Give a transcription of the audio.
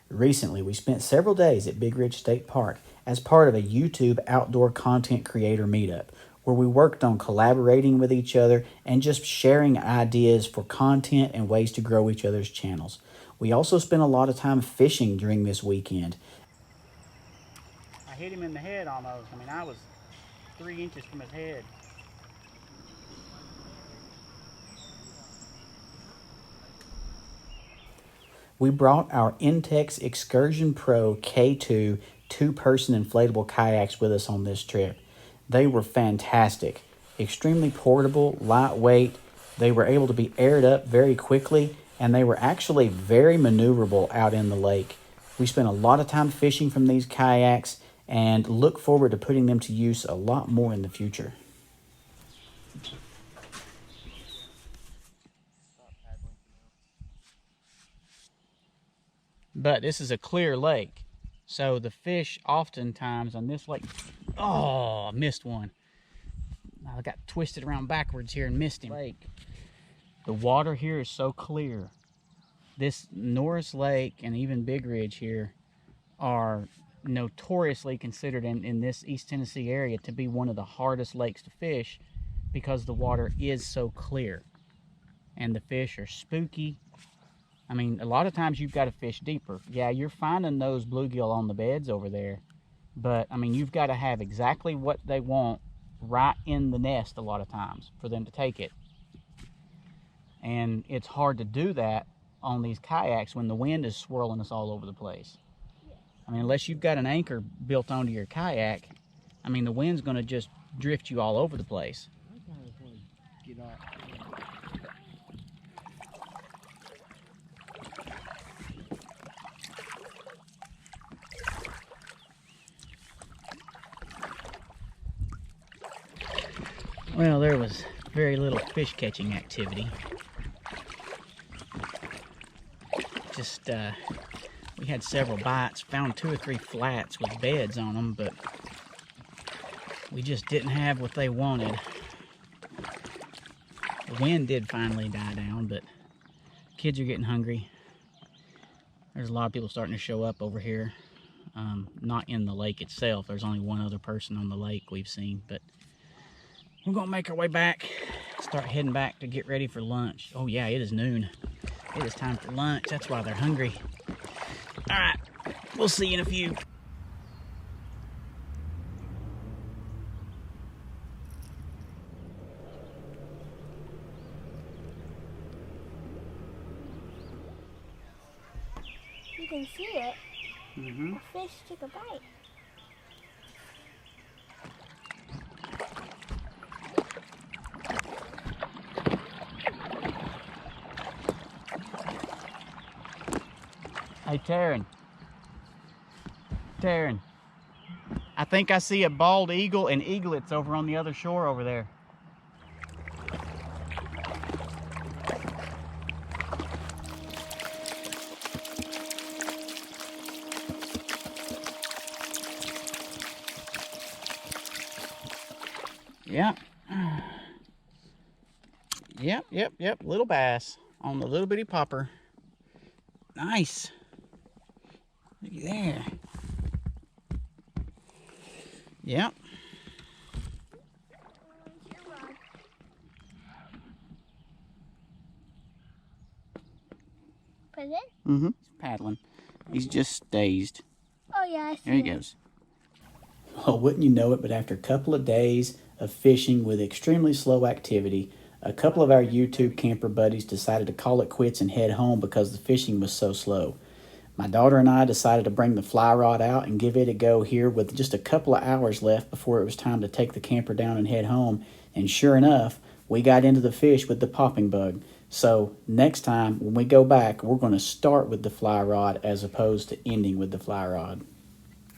Recently, we spent several days at Big Ridge State Park as part of a YouTube outdoor content creator meetup where we worked on collaborating with each other and just sharing ideas for content and ways to grow each other's channels. We also spent a lot of time fishing during this weekend. I hit him in the head almost. I mean, I was 3 inches from his head. We brought our Intex Excursion Pro K2 two-person inflatable kayaks with us on this trip. They were fantastic, extremely portable, lightweight. They were able to be aired up very quickly, and they were actually very maneuverable out in the lake. We spent a lot of time fishing from these kayaks and look forward to putting them to use a lot more in the future. But this is a clear lake, so the fish oftentimes on this lake, oh, I missed one. I got twisted around backwards here and missed him. The water here is so clear. This Norris Lake and even Big Ridge here are notoriously considered in this East Tennessee area to be one of the hardest lakes to fish because the water is so clear and the fish are spooky. I mean, a lot of times you've got to fish deeper. Yeah, you're finding those bluegill on the beds over there, but I mean, you've got to have exactly what they want right in the nest a lot of times for them to take it. And it's hard to do that on these kayaks when the wind is swirling us all over the place. I mean, unless you've got an anchor built onto your kayak, I mean, the wind's going to just drift you all over the place. I kind of want to get out. Well, there was very little fish catching activity. Just, we had several bites, found 2 or 3 flats with beds on them, but we just didn't have what they wanted. The wind did finally die down, but kids are getting hungry. There's a lot of people starting to show up over here. Not in the lake itself. There's only one other person on the lake we've seen, but we're gonna make our way back, start heading back to get ready for lunch. Oh yeah, it is noon. It is time for lunch. That's why they're hungry. All right, we'll see you in a few. You can see it. Mm-hmm. A fish took a bite. Hey, Taryn. Taryn. I think I see a bald eagle and eaglets over on the other shore over there. Yep. Yep. Little bass on the little bitty popper. Nice. Looky there. Yep. Put it in? Mm-hmm. He's paddling. He's just dazed. Oh yeah, I see. There he goes. Well, wouldn't you know it, but after a couple of days of fishing with extremely slow activity, a couple of our YouTube camper buddies decided to call it quits and head home because the fishing was so slow. My daughter and I decided to bring the fly rod out and give it a go here with just a couple of hours left before it was time to take the camper down and head home. And sure enough, we got into the fish with the popping bug. So next time when we go back, we're going to start with the fly rod as opposed to ending with the fly rod.